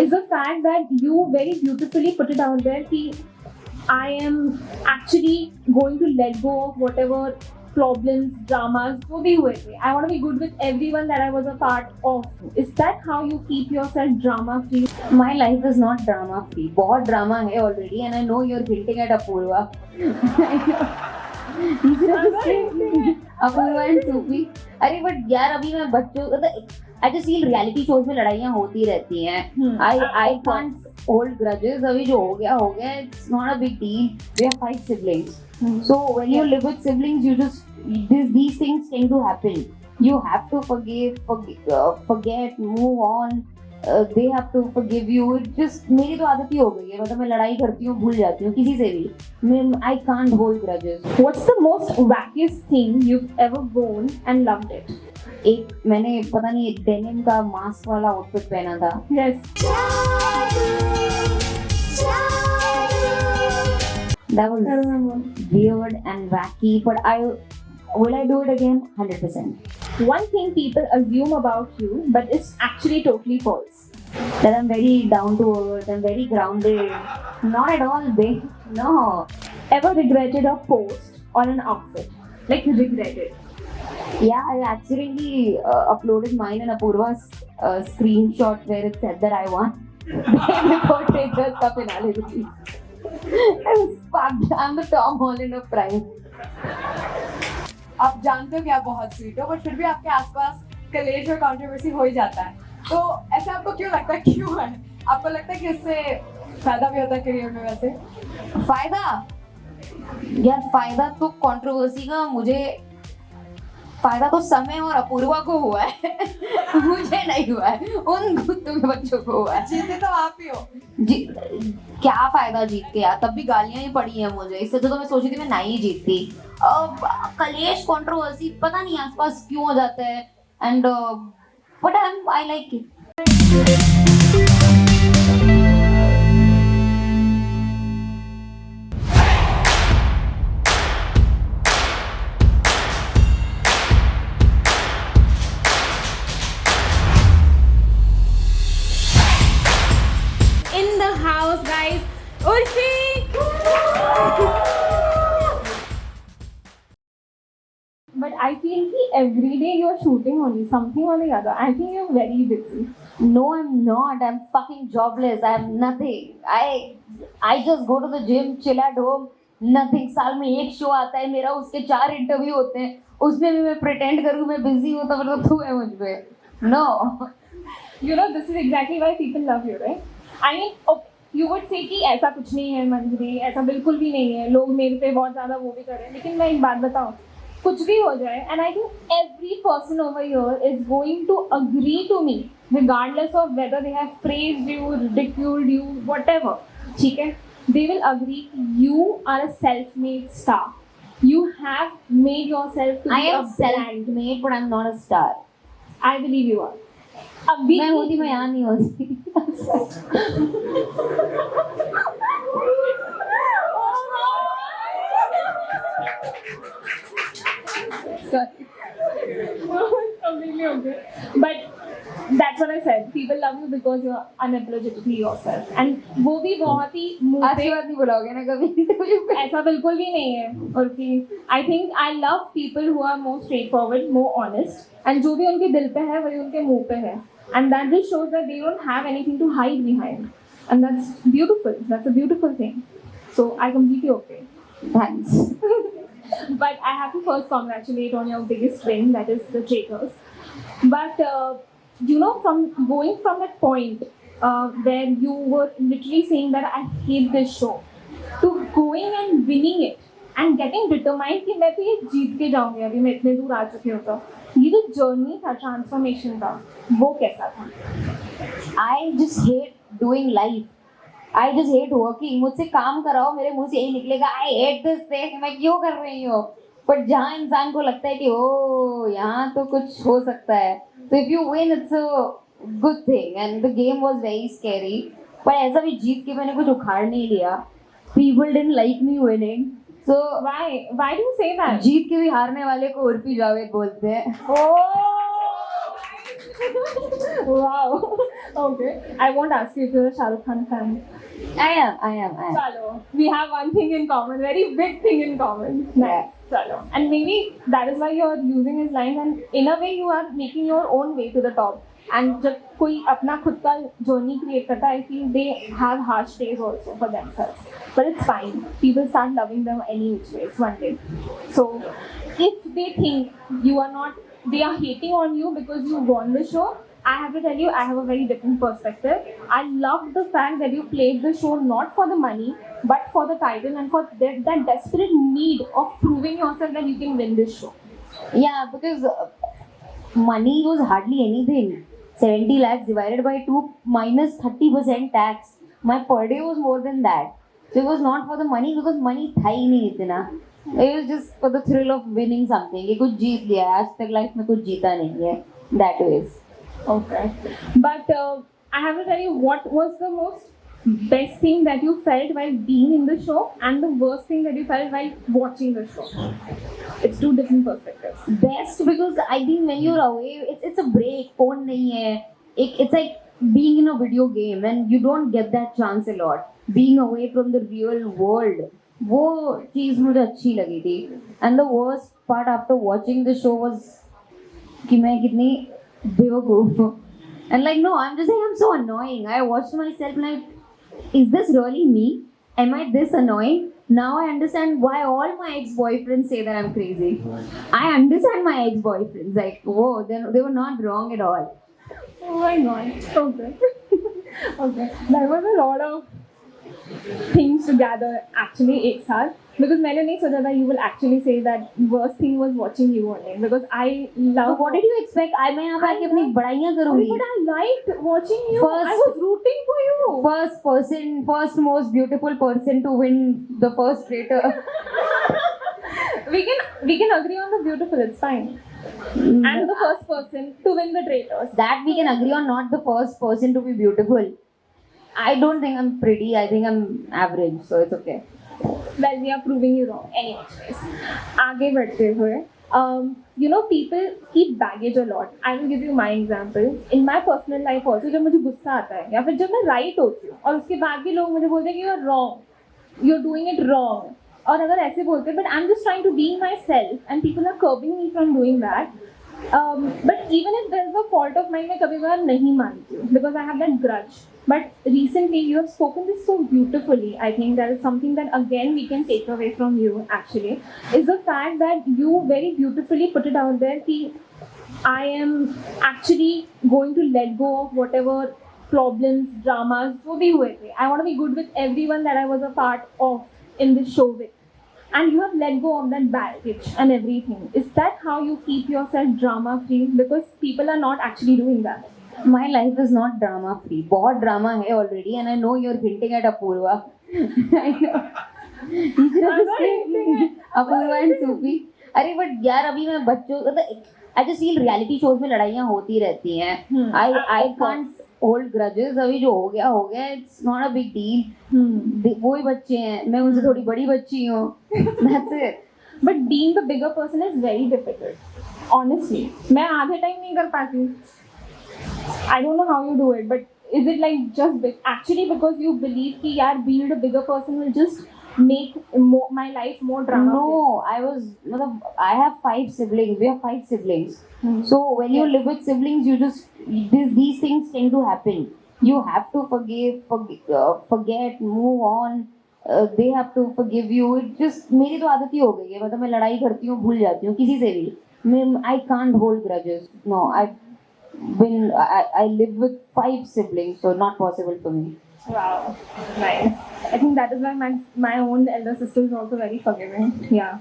is the fact that you very beautifully put it out there कि I am actually going to let go of whatever problems, dramas, जो भी हुए थे. I want to be good with everyone that I was a part of. Is that how you keep yourself drama free? My life is not drama free. बहुत drama है already, and I know you're hinting at Apurva. Apurva and Sufi. अरे but यार अभी मैं बच्चों I just feel reality shows में लड़ाइयाँ होती रहती हैं. I can't hold grudges. अभी जो हो गया it's not a big deal. We have 5 siblings. So when you live with siblings, you just these things tend to happen. You have to forget, move on. They have to forgive you. It just मेरी तो आदत ही हो गई है. मतलब मैं लड़ाई करती हूँ, भूल जाती हूँ किसी से भी. I can't hold grudges. What's the most wackiest thing you've ever worn and loved it? एक मैंने पता नहीं डेनिम का मास्क वाला आउटफिट पहना था. Yes. That was I remember. weird and wacky, but will I do it again? 100%. One thing people assume about you, but it's actually totally false. That I'm very down to earth. I'm very grounded. Not at all, babe. No. Ever regretted a post or an outfit? Like regretted. Yeah, I accidentally uploaded mine and Apurva's screenshot where it said that I won. Before Traitors का finale release. I was fucked. I'm the Tom Holland of Prime. आप जानते हो कि आप बहुत sweet हो, but फिर भी आपके आसपास कलेश और कंट्रोवर्सी हो ही जाता है. तो ऐसा आपको क्यों लगता है, क्यों है? आपको लगता है कि इससे फायदा भी होता है करियर में? वैसे फायदा यार, फायदा तो कंट्रोवर्सी का मुझे फायदा तो समय और अपूर्वा को हुआ है. मुझे नहीं हुआ है. उन कुत्तों के बच्चों को हुआ है. जीते तो आप ही हो. क्या फायदा जीत के यार, तब भी गालियां ही पड़ी हैं मुझे. इससे तो मैं सोची थी मैं नहीं जीतती. कलेश कंट्रोवर्सी पता नहीं आसपास क्यों हो जाता है. And but I like it. In the house, guys. Urfi! But I feel कि every day you're shooting only something or the other. I think you're very busy. No, I'm not. I'm fucking jobless. I have nothing. I just go to the gym, chill at home. Nothing. साल में एक show आता है मेरा, उसके 4 interview होते हैं. उसमें भी मैं प्रिटेंड करूँ मैं बिजी हूँ तो मतलब तू है मुझ पे. No. You know, this is exactly why people love you, right? I mean, you would say कि ऐसा कुछ नहीं है मंजरी, ऐसा बिल्कुल भी नहीं है. लोग मेरे पे बहुत ज़्यादा वो भी कर रहे हैं. लेकिन मैं एक बात बताऊँ, कुछ भी हो जाए, and I think every person over here is going to agree to me, regardless of whether they have praised you, ridiculed you, whatever. ठीक है? They will agree you are a self-made star. You have made yourself to I be a am brand. self-made, but I'm not a star. I believe you are. अभी मैं होती मैं यहाँ नहीं होती. Sorry. Completely okay. But that's what I said. People love you because you're unapologetically yourself. And वो भी बहुत ही मुंह पे आशीर्वाद नहीं बुलाओगे ना कभी इंटरव्यू पे? ऐसा बिल्कुल भी नहीं है. Urfi, I think I love people who are more straightforward, more honest. And जो भी उनके दिल पे है वही उनके मुंह पे है. And that just shows that they don't have anything to hide behind. And that's beautiful. That's a beautiful thing. So I completely okay. Thanks. But I have to first congratulate on your biggest win, that is the Traitors. But you know, from going from that point where you were literally saying that I hate this show, to going and winning it and getting determined कि मैं तो ये जीत के जाऊंगी, अभी मैं इतने दूर आ चुकी हूँ. तो ये जो जर्नी था ट्रांसफॉर्मेशन का, वो कैसा था? I just hate doing life. I just hate working. मुझसे काम कराओ, मेरे मुंह से यही निकलेगा I hate this thing. मैं क्यों कर रही हूँ? पर जहाँ इंसान को लगता है कि ओ यहाँ तो कुछ हो सकता है, तो if you win it's a good thing. And the game was very scary. पर ऐसा भी जीत के मैंने कुछ उखाड़ नहीं लिया. People didn't like me winning. So Why do you say that? जीत के भी हारने वाले को उर्फी जावेद बोलते हैं. Oh! Wow. Okay. I won't ask you if you're a Shah Rukh Khan fan. I am. Chalo. We have one thing in common, very big thing in common. Nice. Chalo. And maybe that is why you're using his lines, and in a way you are making your own way to the top. And जब कोई अपना खुद का journey create करता है, I feel they have harsh days also for themselves. But it's fine. People start loving them any which ways one day. So if they think you are not, they are hating on you because you won the show, I have to tell you, I have a very different perspective. I love the fact that you played the show not for the money, but for the title and for that desperate need of proving yourself that you can win this show. Yeah, because money was hardly anything. 70 lakhs divided by 2 minus 30% tax. My per day was more than that. So it was not for the money because money था ही नहीं इतना. It was just for the thrill of winning something. कि कुछ जीत लिया. आज तक life में कुछ जीता नहीं है. That ways. Okay. But I have to tell you, what was the most best thing that you felt while being in the show and the worst thing that you felt while watching the show? It's two different perspectives. Best because I think when you're away, it's a break. Phone नहीं है. It's like being in a video game and you don't get that chance a lot. Being away from the real world. वो चीज़ मुझे अच्छी लगी थी. And the worst part after watching the show was कि मैं कितनी बेवकूफ हूँ. And like no, I'm just saying I'm so annoying. I watched myself like, is this really me? Am I this annoying? Now I understand why all my ex-boyfriends say that I'm crazy. I understand my ex-boyfriends. Like, whoa, they were not wrong at all. Oh my god. Okay. Okay. There was a lot of things to gather actually एक साथ. Because मैंने नहीं सोचा था you will actually say that worst thing was watching you only. Because I love. So what did you expect? मैं यहाँ पे आके अपनी बड़ाइयाँ करूँगी. But I liked watching you. First- I was rooting for you. First most beautiful person to win the first traitor. We can agree on the beautiful. It's fine. And the first person to win the traitors. That we can agree on, not the first person to be beautiful. I don't think I'm pretty. I think I'm average, so it's okay. Well, we are proving you wrong. Anyways, आगे बढ़ते हुए, you know, people keep baggage a lot. I will give you my example. In my personal life also, जब मुझे गुस्सा आता है या फिर जब मैं right होती हूँ और उसके बाद भी लोग मुझे बोलते हैं कि you're wrong, you're doing it wrong. और अगर ऐसे बोलते हैं, but I'm just trying to be myself and people are curbing me from doing that. But even if there's a fault of mine, मैं कभी कभार नहीं मानती हूँ because I have that grudge. But recently you have spoken this so beautifully. I think that is something that again we can take away from you actually, is the fact that you very beautifully put it out there that I am actually going to let go of whatever problems, dramas, जो भी हुए थे. I want to be good with everyone that I was a part of in this show with. And you have let go of that baggage and everything. Is that how you keep yourself drama free? Because people are not actually doing that. My life is not drama free. बहुत drama है already, and I know you're hinting at Apurva. I know. You should have just said Apurva and Sufi. अरे but यार अभी मैं बच्चों I just feel reality shows में लड़ाइयाँ होती रहती हैं. I can't hold grudges. अभी जो हो गया. It's not a big deal. वो ही बच्चे हैं. मैं उनसे थोड़ी बड़ी बच्ची हूँ. That's it. But being the bigger person is very difficult. Honestly, मैं आधे टाइम नहीं कर पाती. I don't know how you do it, but is it like just actually because you believe कि यार being the bigger person will just make my life more drama? No, I have 5 siblings. We have 5 siblings. So when you live with siblings, you just these things tend to happen. You have to forget, move on. They have to forgive you. It just मेरी तो आदत ही हो गई है. मतलब मैं लड़ाई करती हूँ, भूल जाती हूँ किसी से भी. I can't hold grudges. No, I live with 5 siblings, so not possible for me. Wow, nice. I think that is why my own elder sister is also very forgiving. Yeah,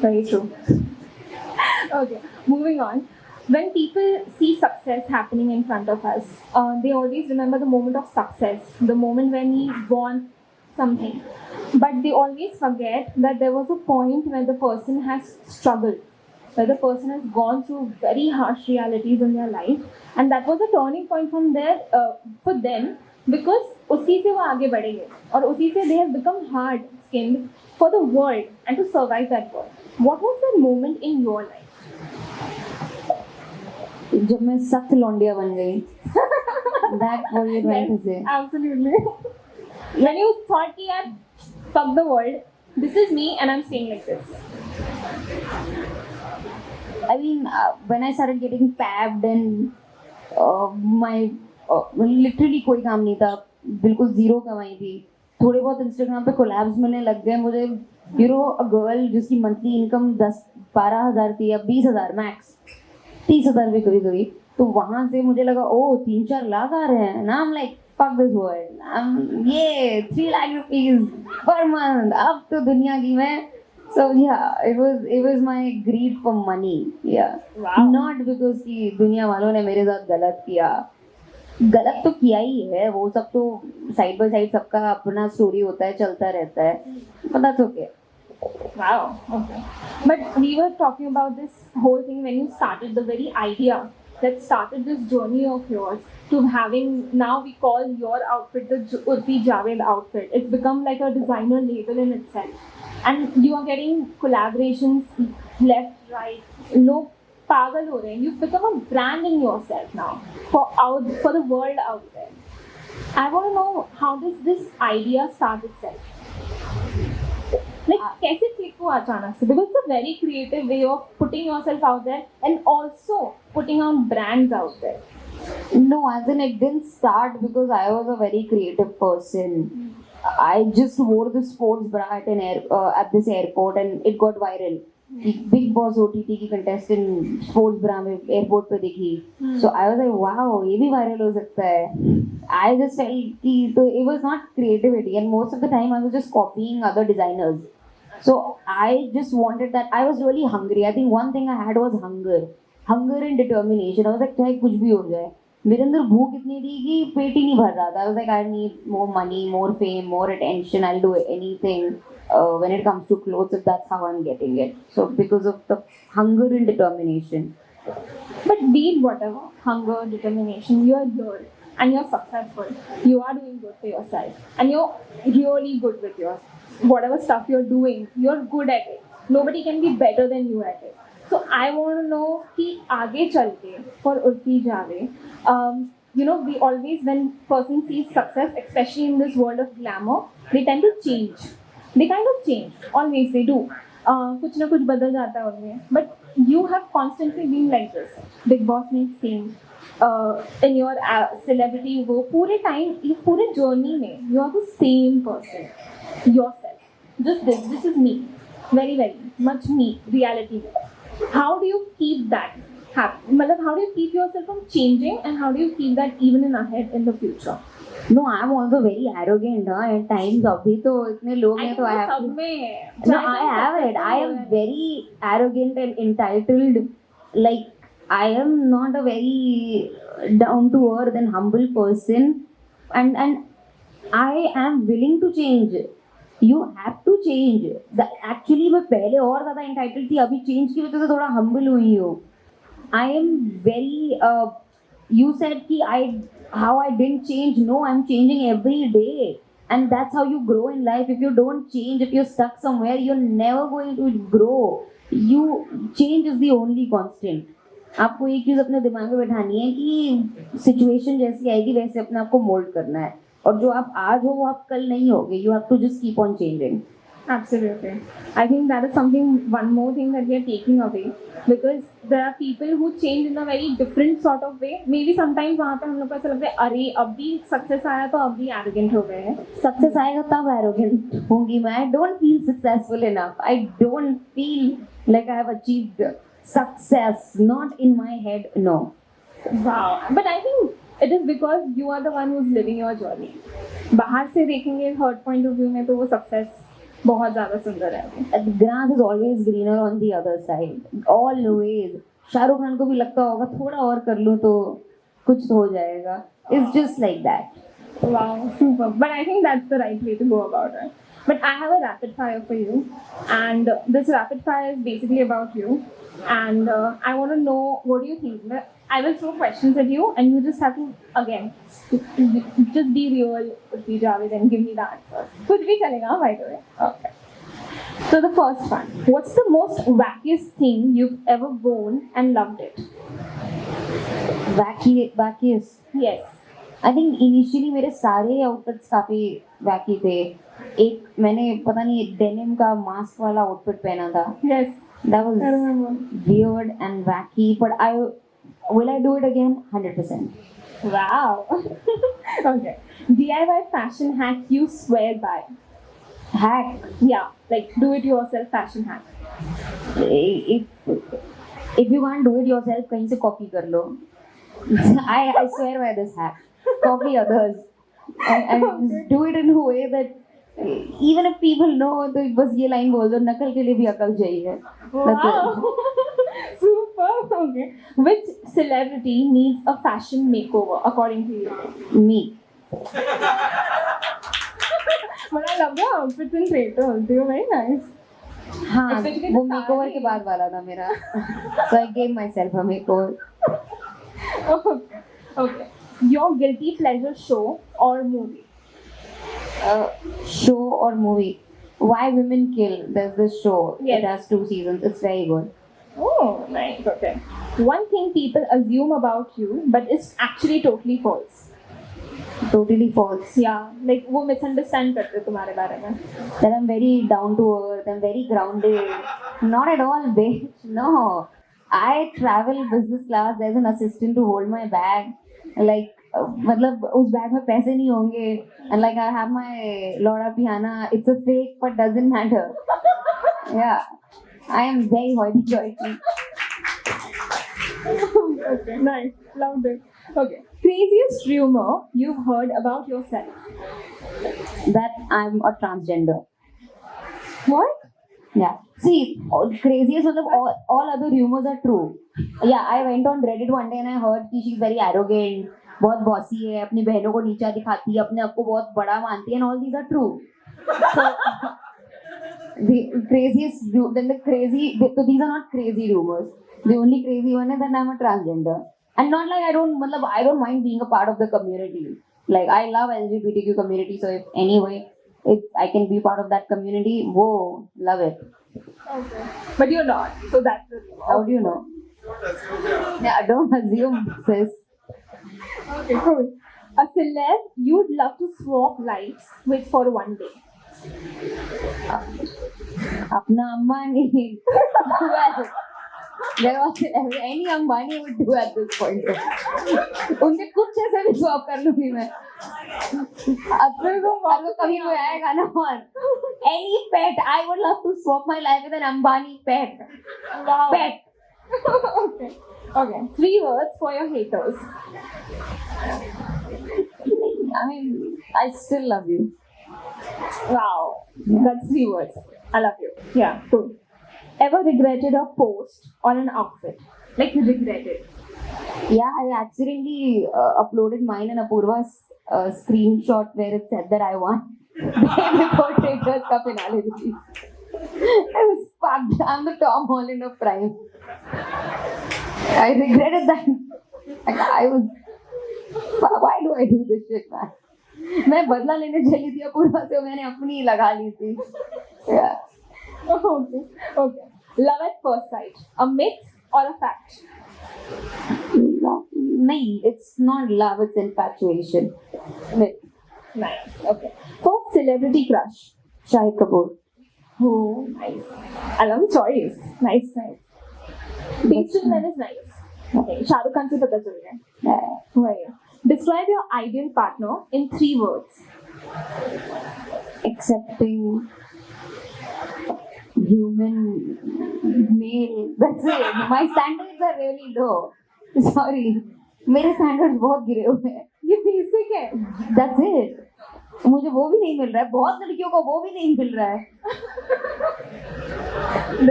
very true. Okay, moving on. When people see success happening in front of us, they always remember the moment of success, the moment when we won something. But they always forget that there was a point where the person has struggled, where the person has gone through very harsh realities in their life, and that was a turning point from there for them, because उसी से वो आगे बढ़ेंगे और उसी से they have become hard skinned for the world and to survive that world. What was that moment in your life? जब मैं सख्त लौंडिया बन गई. That what you're trying to say. Absolutely. When you thought कि यार fuck the world, this is me and I'm staying like this. I mean, when I started getting tabbed and my literally कोई काम नहीं था, बिल्कुल zero कमाई थी. थोड़े बहुत इंस्टाग्राम पे कोलैब्स मिलने लग गए मुझे. You know, a girl जिसकी मंथली इनकम 10-12 हज़ार थी या 20 हज़ार मैक्स, 30 हज़ार भी कभी कभी, तो वहां से मुझे लगा ओ 3-4 लाख आ रहे हैं ना. I'm like fuck this world. ये 3 लाख रुपीस पर मंथ, अब तो दुनिया की मैं. So yeah, it was my greed for money. Yeah. Wow. Not because कि दुनिया वालों ने मेरे साथ गलत किया. गलत तो किया ही है, वो सब तो साइड बाय साइड सबका अपना स्टोरी होता है, चलता रहता है. But that's okay. Wow. Okay. But we were talking about this whole thing when you started, the very idea that started this journey of yours to having, now we call your outfit the Urfi Javed outfit. It's become like a designer label in itself. And you are getting collaborations left, right. लोग पागल हो रहे हैं. You've become a brand in yourself now for the world out there. I want to know, how does this idea start itself? Like कैसे click हुआ अचानक से? Because it's a very creative way of putting yourself out there and also putting out brands out there. No, as in it didn't start because I was a very creative person. I just wore the sports bra at this airport and it got viral. Big Boss OTT की contestant sports bra में airport पे दिखी. So I was like, wow, ये भी viral हो सकता है. I just felt कि तो it was not creativity and most of the time I was just copying other designers. So I just wanted that. I was really hungry. I think one thing I had was hunger and determination. I was like, चाहे कुछ भी हो जाए. मेरे अंदर भूख इतनी थी कि पेट ही नहीं भर रहा था. I was like, I need more money, more fame, more attention. I'll do anything when it comes to clothes if that's how I'm getting it. So because of the hunger and determination. But be it whatever, hunger, determination, you are here and you're successful. You are doing good for yourself and you're really good with your whatever stuff you're doing. You're good at it. Nobody can be better than you at it. So I want to know कि आगे चल के for Urfi Javed, you know, we always, when person sees success, especially in this world of glamour, they tend to change. They kind of change. Always they do. कुछ ना कुछ बदल जाता है उनमें. But you have constantly been like this. Big Boss में same. In your celebrity वो पूरे time, ये पूरे journey में you are the same person. Yourself. Just this is me. Very, very much me. Reality. How do you keep that happy? मतलब how do you keep yourself from changing and how do you keep that even in ahead in the future? No, I'm also very arrogant. At times, अभी तो इतने लोग हैं तो I have सब में है. No, I have it. I am very arrogant and entitled. Like, I am not a very down to earth and humble person. And I am willing to change. You have to change. Actually, मैं पहले और ज़्यादा entitled थी. अभी change की वजह से थोड़ा humble हुई हूँ. I am very. You said कि how I didn't change. No, I'm changing every day. And that's how you grow in life. If you don't change, if you're stuck somewhere, you're never going to grow. Change is the only constant. आपको एक चीज़ अपने दिमाग में बैठानी है कि situation जैसी आएगी वैसे अपने आप को मोल्ड करना है. और जो आप आज हो वो आप कल नहीं होगे. You have to just keep on changing. Absolutely. I think that is something, one more thing that we are taking away, because there are people who change in a very different sort of way. Maybe sometimes वहाँ पे हम लोग को ऐसा लगता है अरे अब भी सक्सेस आया तो अब भी arrogant हो गए हैं. Success आएगा तब arrogant होंगी मैं. I don't feel successful enough. I don't feel like I have achieved success. Not in my head, no. Wow. But I think it is because you are the one who's living your journey. बाहर से देखेंगे third point of view में तो वो success बहुत ज़्यादा सुंदर है. The grass is always greener on the other side. Always. Shahrukh Khan को भी लगता होगा थोड़ा और कर लूँ तो कुछ तो हो जाएगा. It's just like that. Wow, super. But I think that's the right way to go about it. But I have a rapid fire for you, and this rapid fire is basically about you. And I want to know, what do you think? I will throw questions at you, and you just have to, again, just be real, Urfi Javed, and give me the answers. Kuch bhi chalega, by the way. Okay. So the first one, what's the most wackiest thing you've ever worn and loved it? Wackiest. Yes. I think initially मेरे सारे outfits काफी wacky थे. एक मैंने पता नहीं denim का mask वाला आउटफिट पहना था. Yes. That was I remember. weird and wacky, but will I do it again? 100%. Wow. Okay. DIY fashion hack you swear by. Hack. Yeah, like do it yourself fashion hack. If you can't do it yourself, कहीं से copy कर लो. I swear by this hack. Copy others and just do it in a way that even if people know तो बस ये line बोल दो, नकल के लिए भी अकल चाहिए. That's it. Wow. Super. Okay. Which celebrity needs a fashion makeover according to you? Me. But I love your outfits and traitors. They were very nice. हाँ, Especially वो the makeover saree. के बाद वाला था मेरा. So I gave myself a makeover. Okay. Okay. Your guilty pleasure show or movie? Show or movie? Why Women Kill? There's this show. Yes. It has 2 seasons. It's very good. Oh, nice. Okay. One thing people assume about you, but it's actually totally false. Totally false. Yeah, like वो misunderstand करते हैं तुम्हारे बारे में. That I'm very down to earth. I'm very grounded. Not at all, bitch. No. I travel business class. There's an assistant to hold my bag. Like, मतलब उस bag में पैसे नहीं होंगे. And like I have my Laura Piana. It's a fake, but doesn't matter. Yeah. I am very hoity-toity. Okay, nice. Loved it. Okay. Craziest rumor you've heard about yourself? That I'm a transgender. What? Yeah. See, craziest all other rumors are true. Yeah, I went on Reddit one day and I heard कि she's very arrogant, बहुत bossy है, अपनी बहनों को नीचा दिखाती है, अपने आप को बहुत बड़ा मानती है, and all these are true. So, the craziest, then the crazy, so these are not crazy rumors. The only crazy one is that I'm a transgender. And not like I don't mind being a part of the community. Like I love LGBTQ community, so if anyway, if I can be part of that community, whoa, love it. Okay. But you're not. So that's the rumor. How do you know? Yeah, don't assume, sis. Okay, cool. A celeb you'd love to swap lives with for one day. Apna Ambani. Well, there was any Ambani would do at this point. उनके कुछ ऐसे भी swap कर लूँगी मैं. अगर कभी कोई आएगा ना और any pet, I would love to swap my life with an Ambani pet. Wow. Pet. Okay. Okay. 3 words for your haters. I mean, I still love you. Wow. That's 3 words. I love you. Yeah, cool. Ever regretted a post or an outfit? Like regretted. Yeah, I accidentally uploaded mine and Apurva's screenshot where it said that I won. Before Traitors ka finale release. I was fucked. I'm the Tom Holland of Prime. I regretted that. Like, I was. Why do I do this shit, man? मैं बदला लेने चली थी अपूर्वा से, मैंने अपनी लगा ली थी. Yeah. Okay. Okay. Love at first sight. A myth or a fact? No, it's not love, it's infatuation. Myth. Nice. Okay. First celebrity crush. Shahid Kapoor. Oh, nice. I love the choice. Nice, nice. Pasted man is nice. Okay. Shah Rukh Khan से पता चल गया. Yeah. Right. Describe your ideal partner in 3 words. Accepting, human, male. That's it. My standards are really low. Sorry. मेरे standards बहुत गिरे हुए हैं. ये basic है. That's it. मुझे वो भी नहीं मिल रहा है. बहुत लड़कियों को वो भी नहीं मिल रहा है.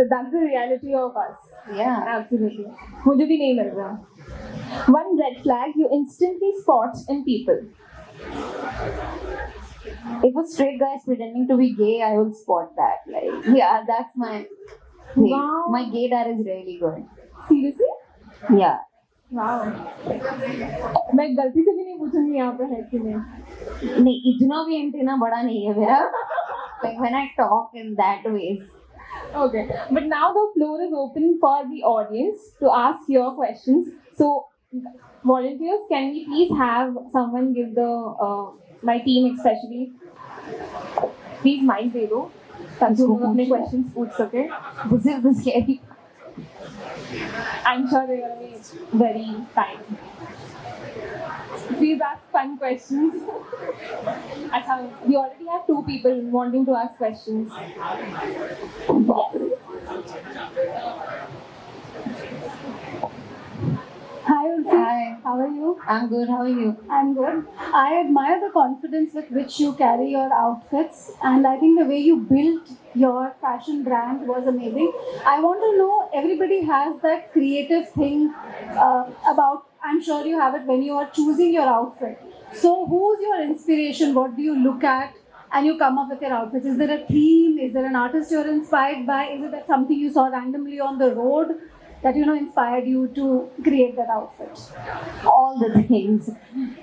That's the reality of us. Yeah. Absolutely. मुझे भी नहीं मिल रहा. One red flag you instantly spot in people. If a straight guy is pretending to be gay, I will spot that. Like, yeah, that's my thing. Wow. My gaydar is really good. Seriously? Yeah. Wow. मैं गलती से भी नहीं पूछूंगी यहाँ पे है कि नहीं. नहीं, इतना भी एंटीना बड़ा नहीं है मेरा. Like when I talk in that ways. Okay. But now the floor is open for the audience to ask your questions. So volunteers, can we please have someone give the my team especially please mic दे दो ताकि वो अपने questions पूछ सके. This is the scary. I'm sure they will be very kind. Please ask fun questions. Achha, we already have 2 people wanting to ask questions. Hi, Ulfi. Hi. How are you? I'm good. How are you? I'm good. I admire the confidence with which you carry your outfits, and I think the way you built your fashion brand was amazing. I want to know, everybody has that creative thing about, I'm sure you have it when you are choosing your outfit. So, who's your inspiration? What do you look at? And you come up with your outfits. Is there a theme? Is there an artist you're inspired by? Is it that something you saw randomly on the road that inspired you to create that outfit? All the things.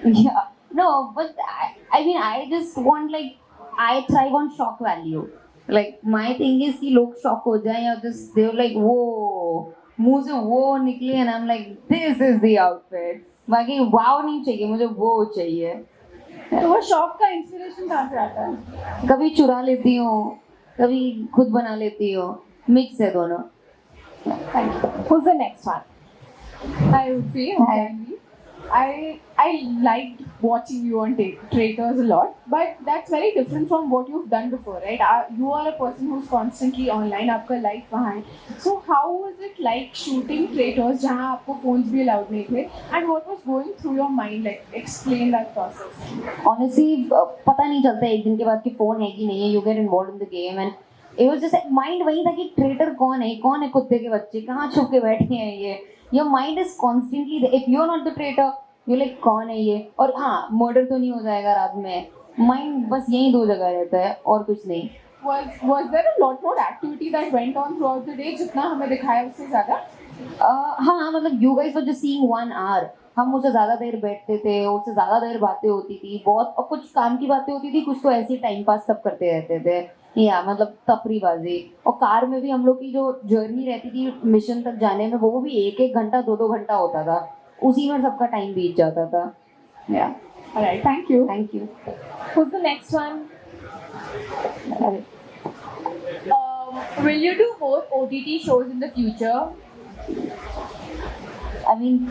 Yeah. No, but I mean, I just want, like, I thrive on shock value. Like, my thing is कि लोग shock हो जाएं or just they're like, वो मुंह से वो निकले, and I'm like, this is the outfit. बाकी wow नहीं चाहिए, मुझे वो चाहिए. तो वो शौक का इंस्पिरेशन कहाँ से आता है? कभी चुरा लेती हूँ, कभी खुद बना लेती हूँ. Mix है दोनों. Thank you. Who's the next one? Hi, Urfi. Hi. I liked watching you on Traitors a lot, but that's very different from what you've done before, right? You are a person who's constantly online. आपका life वहाँ है. So how was it like shooting Traitors जहाँ आपको phones भी allowed नहीं थे? And what was going through your mind? Like, explain that process. Honestly, पता नहीं चलता एक दिन के बाद कि फोन है कि नहीं है. You get involved in the game and it was just like mind वही था कि ट्रेटर कौन है कुत्ते के बच्चे, कहाँ छुप के बैठे हैं ये. Your mind is constantly there. If you're not the traitor, you're like कौन है ये. और हाँ, मर्डर तो नहीं हो जाएगा रात में. Mind बस यही 2 जगह रहता है और कुछ नहीं. Was there a lot more activity that went on throughout the day जितना हमें दिखाया उससे ज़्यादा? हाँ, मतलब you guys were just seeing 1 hour. हम उससे ज़्यादा देर बैठते थे, उससे ज़्यादा देर बातें होती थी बहुत, और कुछ काम की बातें होती थी, कुछ तो ऐसे टाइम पास सब करते रहते थे. या मतलब तफरीबाजी. और कार में भी हम लोग की जो जर्नी रहती थी मिशन तक जाने में, वो भी 1-1 घंटा 2-2 घंटा होता था. उसी में सबका टाइम बीत जाता था. या Alright, thank you. Thank you. Who's the next one? Will you do more OTT shows in the future? I mean,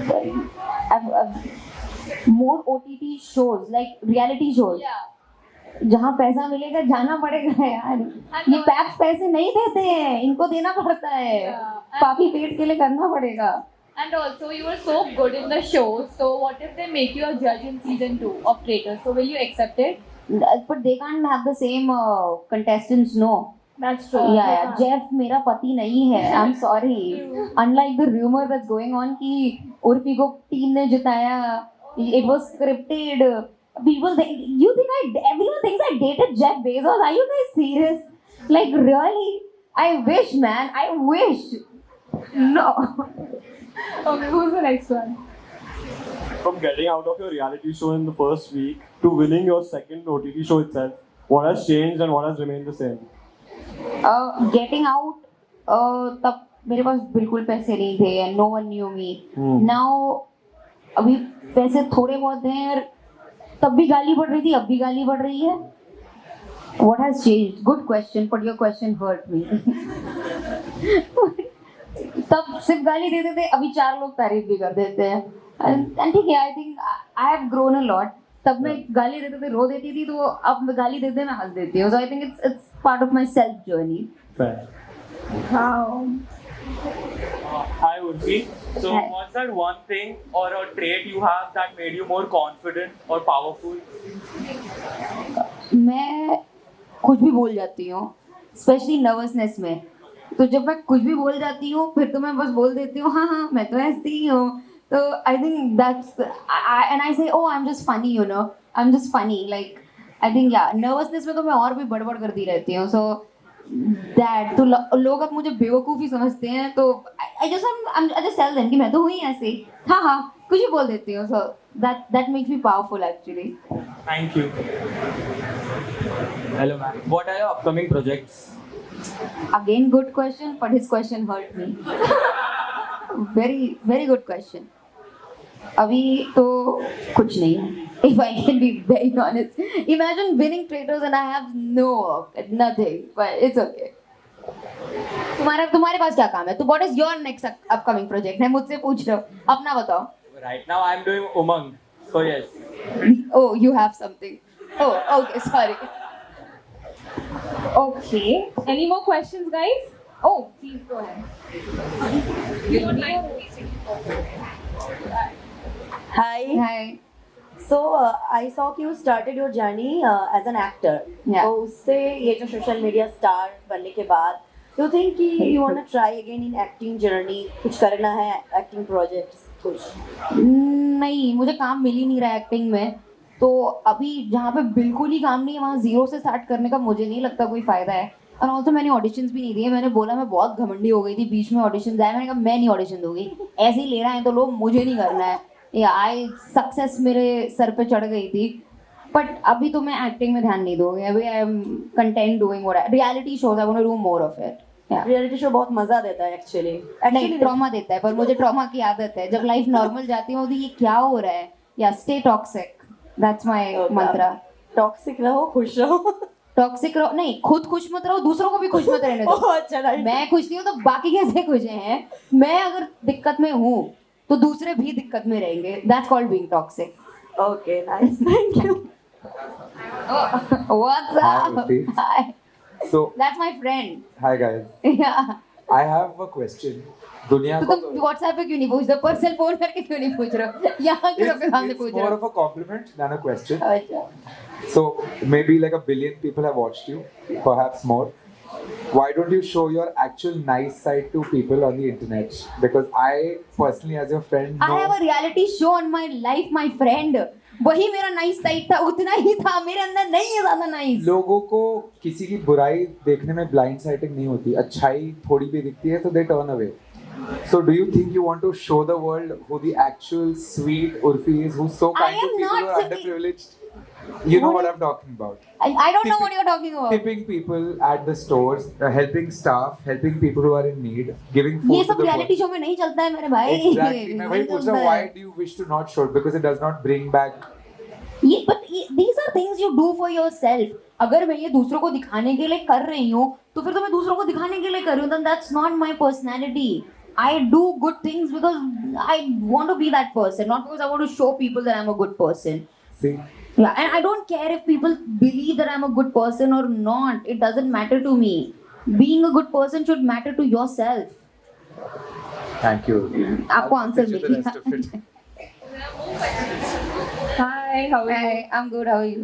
more OTT shows like reality shows. Yeah. जहाँ पैसा मिलेगा जाना पड़ेगा यार. ये पैप्स पैसे नहीं देते हैं, इनको देना पड़ता है. पापी पेट के लिए करना पड़ेगा. And also, you were so good in the show. So, what if they make you a judge in season 2 of Traitors? So, will you accept it? But they can't have the same contestants, no. That's true. Yeah. Jeff मेरा पति नहीं है. I'm sorry. Unlike the rumor that's going on कि उर्फी को team ने जिताया, it was scripted. People think, everyone thinks I dated Jeff Bezos. Are you guys serious? Like, really? I wish, man. I wish. No. Okay, who's the next one? From getting out of your reality show in the first week to winning your second OTT show itself, what has changed and what has remained the same? Getting out, तब मेरे पास बिल्कुल पैसे नहीं थे and no one knew me. Now, अभी पैसे थोड़े बहुत हैं और तब भी गाली पड़ रही थी, अब भी गाली पड़ रही है. What has changed? Good question, but your question hurt me. तब सिर्फ गाली देते थे, अभी 4 लोग तारीफ भी कर देते हैं. And ठीक है, I think I have grown a lot. तब मैं गाली देते थे, रो देती थी, तो अब मैं गाली देते मैं हंस देती हूँ. So I think it's part of my self journey. Fair. Wow. Hi Urfi. So Hi. what's that one thing or a trait you have that made you more confident or powerful? मैं कुछ भी बोल जाती हूँ, specially nervousness में. तो जब मैं कुछ भी बोल जाती हूँ, फिर तो मैं बस बोल देती हूँ हाँ मैं तो ऐसी ही हूँ. तो I think that's and I say I am just funny, I am just funny. Like I think या नर्वसनेस में तो मैं और भी बड़बड़ करती रहती हूँ. सो दैट, तो लोग अब मुझे बेवकूफ़ ही समझते हैं. तो आई जस्ट टेल देम कि मैं तो हुई ऐसे, हाँ कुछ भी बोल देती हूँ. So that makes me powerful actually. Thank you. Hello ma'am. What are your upcoming projects? Again, good question, but his question hurt me. Very, very good question. अभी तो कुछ नहीं. If I can be very honest, imagine winning traitors and I have nothing. But it's okay. तुम्हारे पास क्या काम है? तो what is your next upcoming project? मैं मुझसे पूछ रहा हूँ. अपना बताओ. Right now I'm doing Umang. So yes. Oh, you have something. Oh, okay. Sorry. Okay. Any more questions, guys? Oh, please go ahead. You don't Hi. Hi. So I saw कि you started your journey as an actor. Yeah. तो उससे ये जो social media star बनने के बाद, you think कि you wanna try again in acting journey? कुछ करना है acting projects कुछ? नहीं, मुझे काम मिल ही नहीं रहा एक्टिंग में. तो अभी जहाँ पे बिल्कुल ही काम नहीं है वहाँ जीरो से स्टार्ट करने का मुझे नहीं लगता कोई फायदा है. और ऑल्सो मैंने ऑडिशंस भी नहीं दिए. मैंने बोला मैं बहुत घमंडी हो गई थी, बीच में ऑडिशंस आए, मैंने कहा मैं नहीं ऑडिशन दूंगी. ऐसे ही ले रहे हैं तो लोग, मुझे नहीं करना है. या आई सक्सेस मेरे सर पे चढ़ गई थी. बट अभी तो मैं एक्टिंग में ध्यान नहीं दूंगी. अभी I am content doing what reality shows. I want to do more of it. Reality show बहुत मजा देता है एक्चुअली. नहीं, ट्रॉमा देता है, पर मुझे ट्रॉमा की आदत है. जब लाइफ नॉर्मल जाती है तो ये क्या हो रहा है. या stay toxic. That's my Mantra. Toxic रहो, खुश रहो. टॉक्सिक रहो नहीं, खुद खुश मत रहो, दूसरों को भी खुश मत रहने दो. अच्छा राइट. मैं खुश नहीं हूँ तो बाकी कैसे खुश हैं. मैं अगर दिक्कत में हूँ तो दूसरे भी दिक्कत में रहेंगे. That's called being toxic. Okay nice, thank you. What's Hi, up. Urfi. Hi. So, that's my friend. hi guys. या I have a question. दुनिया तो को तुम व्हाट्सएप पे क्यों नहीं पूछते? पर्सनल फोन करके क्यों नहीं पूछ रहे हो? यहाँ के सबके सामने it's पूछ रहे more हो. of a compliment than a question. अच्छा. So maybe like 1 billion people have watched you, perhaps more. Why don't you show your actual nice side to people on the internet? Because I personally, as your friend, I have a reality show on my life, my friend. वही मेरा nice side था, उतना ही था. मेरे अंदर नहीं है ज्यादा नाइस. लोगों को किसी की बुराई देखने में ब्लाइंड साइडिंग नहीं होती. अच्छाई थोड़ी भी दिखती है तो they turn away. So do you think you want to show the world who the actual sweet Urfi is, who's so kind I to am people who not are so- underprivileged? You know what I'm talking about. I don't know what you're talking about. Tipping people at the stores, helping staff, helping people who are in need, giving food ये to सब the reality poor. Show में नहीं चलता है मेरे भाई. Exactly. मैं वही नहीं पूछ रहा हूँ, चलता why है. do you wish to not show it? Because it does not bring back. these are things you do for yourself. अगर मैं ये दूसरों को दिखाने के लिए कर रही हूँ तो फिर तो मैं दूसरों को दिखाने के लिए कर रही हूँ. Then that's not my personality. I do good things because I want to be that person, not because I want to show people that I'm a good person. See, Yeah, and I don't care if people believe that I'm a good person or not. It doesn't matter to me. Being a good person should matter to yourself. thank you. आपको I'll answer picture mill the rest of it. Hi, how are you? Hi, I'm good. How are you?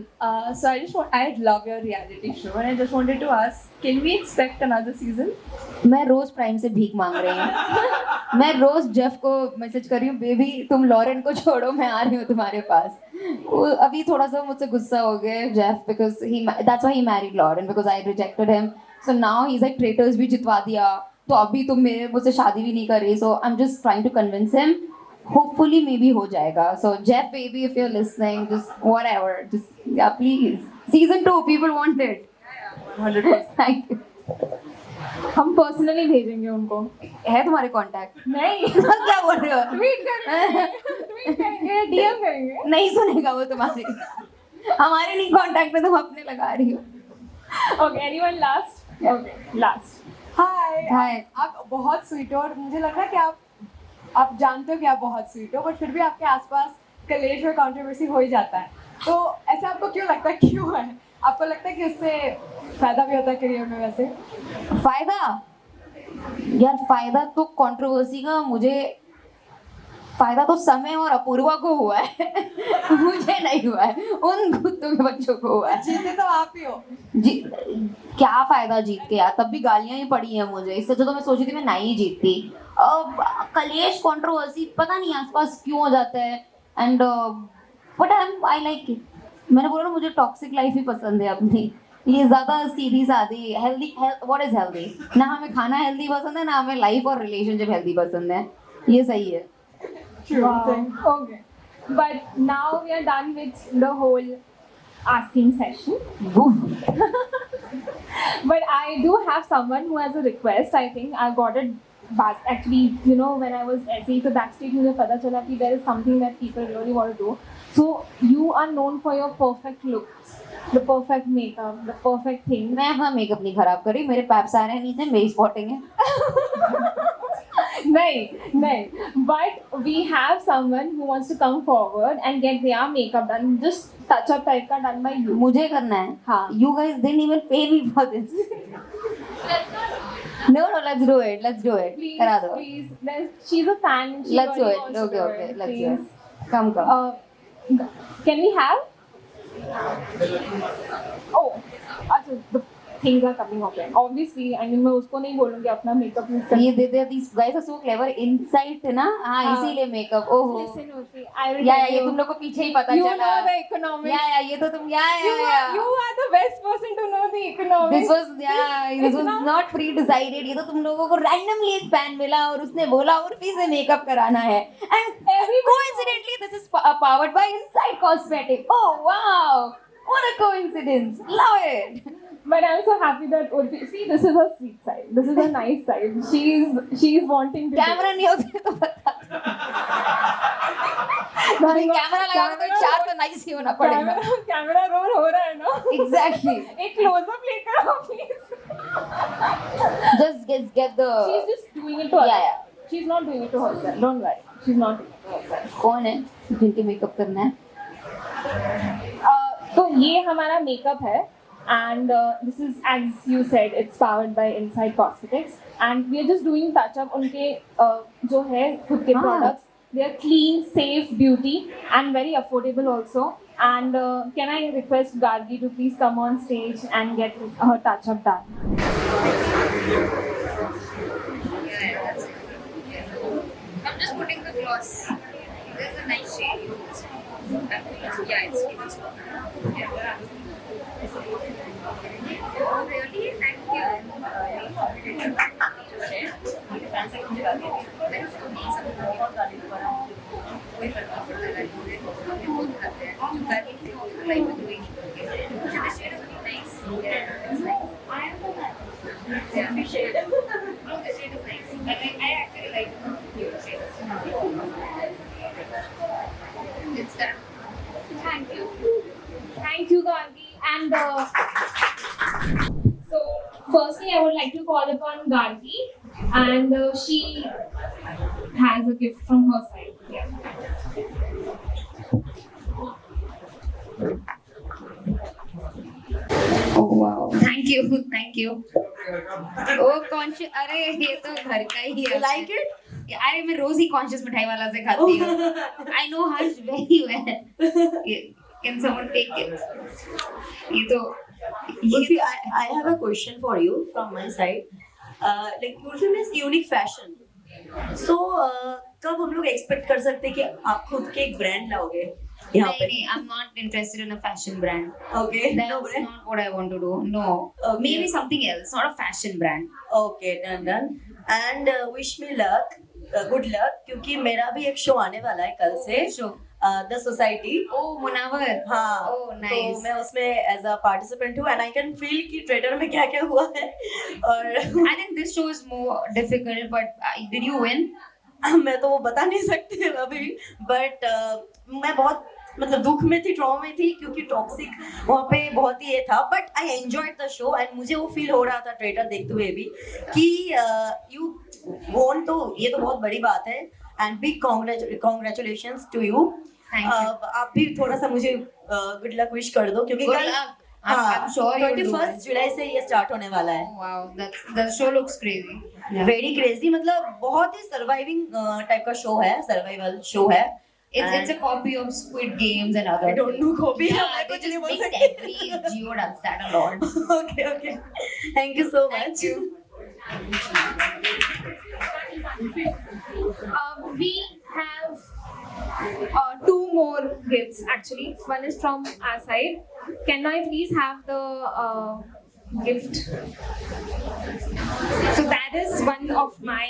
So I love your reality show, and I just wanted to ask, can we expect another season? मैं रोज prime से भीख मांग रही हूँ. मैं रोज Jeff को message कर रही हूँ, बेबी तुम लॉरेन को छोड़ो, मैं आ रही हूँ तुम्हारे पास. वो अभी थोड़ा सा मुझसे गुस्सा हो गया Jeff because that's why he married Lauren because I rejected him. So now he's like traitors भी जितवा दिया, तो अभी तुम मुझसे शादी भी नहीं कर रही. So I'm just trying to convince him. Hopefully maybe हो जाएगा. So Jeff baby, if you're listening, just whatever, just yeah please. Season 2, people want it. 100%. Thank you. हम पर्सनली भेजेंगे उनको. है तुम्हारे कॉन्टैक्ट? नहीं. क्या बोल रहे हो? ट्वीट करेंगे, डीएम करेंगे. नहीं सुनेगा वो तुम्हारी. हमारे नहीं कॉन्टैक्ट में, तुम अपने लगा रही हो. Okay, anyone last? Okay, last. हाय. हाय. आप बहुत स्वीट हो और मुझे लग रहा है कि आप जानते हो कि आप बहुत स्वीट हो, बट फिर भी आपके आसपास कलेश और कंट्रोवर्सी हो ही जाता है. तो ऐसा आपको क्यों लगता है, क्यों है? आपको लगता है कि उससे फायदा भी होता है करियर में? वैसे फायदा यार, फायदा तो कंट्रोवर्सी का मुझे फायदा तो समय और अपूर्वा को हुआ है. मुझे नहीं हुआ है, उन कुत्तों के बच्चों को हुआ है. जीते तो आप ही हो. जी क्या फायदा जीत के यार, तब भी गालियां ही पड़ी हैं मुझे. इससे तो मैं सोची थी मैं नहीं जीतती. कलेश कंट्रोवर्सी पता नहीं आसपास क्यों हो जाता है. And but I like it. मैंने बोला ना मुझे टॉक्सिक लाइफ ही पसंद है अपनी. ये ज्यादा सीधी सादी हेल्दी. What is healthy? ना हमें खाना हेल्दी पसंद है, ना हमें लाइफ और रिलेशनशिप हेल्दी पसंद है. ये सही है. Wow. Okay. But now we are done with the whole asking session. But I do have someone who has a request. I think I got it back actually, you know, when I was ऐसे ही तो backstage मुझे पता चला कि there is something that people really want to do. So you are known for your perfect looks, the perfect makeup, the perfect thing. मैं अपना makeup नहीं खराब कर रही, मेरे पैप्स आ रहे हैं नीचे, मेरी स्पॉटिंग है. नहीं, but we have someone who wants to come forward and get their makeup done, just touch up type का done by you. मुझे करना है. हाँ. You guys didn't even pay me for this. No, let's do it. Please, करा दो. please. She's a fan. She Let's do really it. wants to do Okay, it. let's do Please. it. Come. Can we have? Oh, अच्छा, the things are coming up. Obviously, I mean मैं उसको नहीं बोलूँगी अपना makeup use करने. ये दे these guys are so clever. Insight ना, हाँ इसीलिए makeup. ओहो. Listen, Urfi, I will या tell ये you. तुम लोग को पीछे ही पता You चला. know the economics. या ये तो तुम या. You are the best person to know the economics. This was not pre-decided. ये तो तुम लोगों को randomly एक fan मिला और उसने बोला उर्फी से makeup कराना है. And coincidentally this is powered by Insight Cosmetics. Oh wow! What a coincidence! Love it. But I'm so happy that Urfi, see, this is her sweet side. This is her nice side. She's wanting to. Camera नहीं होते तो बता. Camera लगा के तो 4 तो nice he होना पड़ेगा. कैमरा रोल हो रहा है ना. Exactly. एक क्लोजअप लेकर आओ please. Just get the. She's just doing it to herself. Yeah. She's not doing it to herself. Don't worry. She's not doing it to herself. कौन है जिनके मेकअप करना है? तो ये हमारा मेकअप है. And this is, as you said, it's powered by Insight Cosmetics, and we are just doing touch up. उनके जो है खुद के products, they are clean, safe beauty, and very affordable also. And can I request Gargi to please come on stage and get her touch up done? I'm just putting the gloss. This is a nice shade. Yeah, it's yeah. Oh, really? Thank you. कोई फर्क नहीं पड़ता है मुझे बहुत लगता है जो कर रही थी वो लाइक में doing मुझे the shade is really nice. Yeah, it's nice. I am the one. Yeah, the shade. No, the shade is nice. I actually like your shade. It's done. Thank you. Thank you, Gargi. And so, firstly, I would like to call upon Gargi, and she has a gift from her side. Yeah. Oh wow. Thank you. Oh conscious. अरे ये तो घर का ही है. You like it? अरे मैं रोज ही conscious मिठाई वाला से खाती हूँ. I know Harsh very well. Can someone take it? ये तो. Urfi, I have a question for you from my side. Like Urfi means unique fashion. So कब हम लोग expect कर सकते हैं कि आप खुद के एक brand लाओगे यहाँ पे? नहीं, I'm not interested in a fashion brand. Okay. That's No brand. not what I want to do. No. Okay. Maybe something else, not a fashion brand. Okay, done. And wish me luck. Good luck. क्योंकि मेरा भी एक show आने वाला है कल से. Show. The Society. Oh, Munawar. हाँ. Oh, nice. तो मैं उसमें as a participant हूँ and I can feel कि ट्रेलर में क्या क्या हुआ है. और I think this show is more difficult, but did you win? मैं तो वो बता नहीं सकती अभी. But मैं बहुत मतलब दुख में थी, ट्रॉमा में थी क्योंकि टॉक्सिक वहाँ पे बहुत ही ये था. But I enjoyed the show and मुझे वो फील हो रहा था ट्रेलर देखते हुए भी कि यू वॉन्ट, तो ये तो बहुत बड़ी बात है. And big congratulations to you. आप भी थोड़ा सा मुझे गुड लक विश कर दो क्योंकि कल I'm sure you will do 21 जुलाई से ये स्टार्ट होने वाला है. Wow, the show looks crazy. Very crazy, मतलब बहुत ही सर्वाइविंग टाइप का शो है, सर्वाइवल शो है. It's a copy of Squid Games and other. I don't know copy. Yeah, मैं they कुछ नहीं just बोल mixed सकती. every Geo does that a lot. Okay. Thank you so much. Thank you. We have 2 more gifts actually. One is from our side. Can I please have the gift? So that is one of my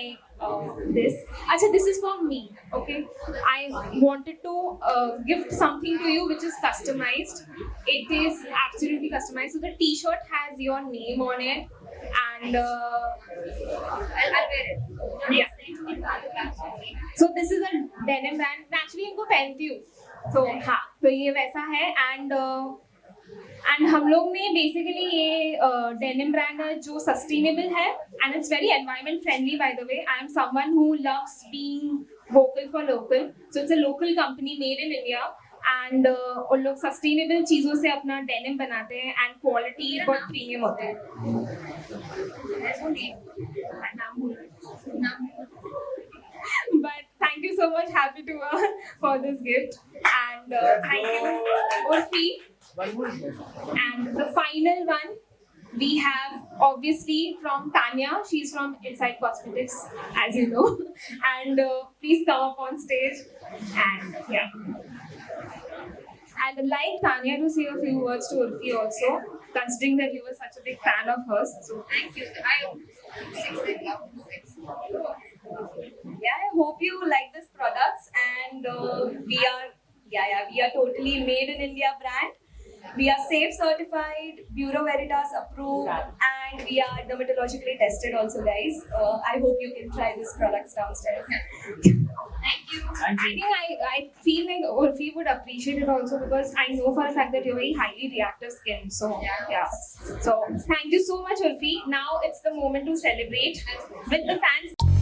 this. Acha, this is for me. Okay, I wanted to gift something to you which is customized. It is absolutely customized. So the T-shirt has your name on it, and I'll wear it. Yeah. So this is a denim brand. मैं actually इनको पहनती हूँ. So हाँ, तो ये वैसा है and हम लोग ने बेसिकली ये डेनिम ब्रांड है जो सस्टेनेबल है and it's very environment friendly by the way. I am someone who loves being vocal for local, so it's a local company made in India and उन लोग sustainable चीज़ों से अपना denim बनाते हैं एंड क्वालिटी बहुत premium होते हैं. But thank you so much, happy to for this gift and thank you Urfi. And the final one we have obviously from Tanya. She's from Inside Cosmetics, as you know, and please come up on stage and yeah. And I'd like Tanya to say a few words to Urfi also, considering that you were such a big fan of hers. So thank you. Yeah, I hope you like this products and we are totally made in India brand. We are safe certified, Bureau Veritas approved, and we are dermatologically tested also, guys. I hope you can try these products downstairs. Thank you. I think I feel like Urfi would appreciate it also because I know for a fact that you're very highly reactive skin. So yeah. So thank you so much, Urfi. Now it's the moment to celebrate with the fans.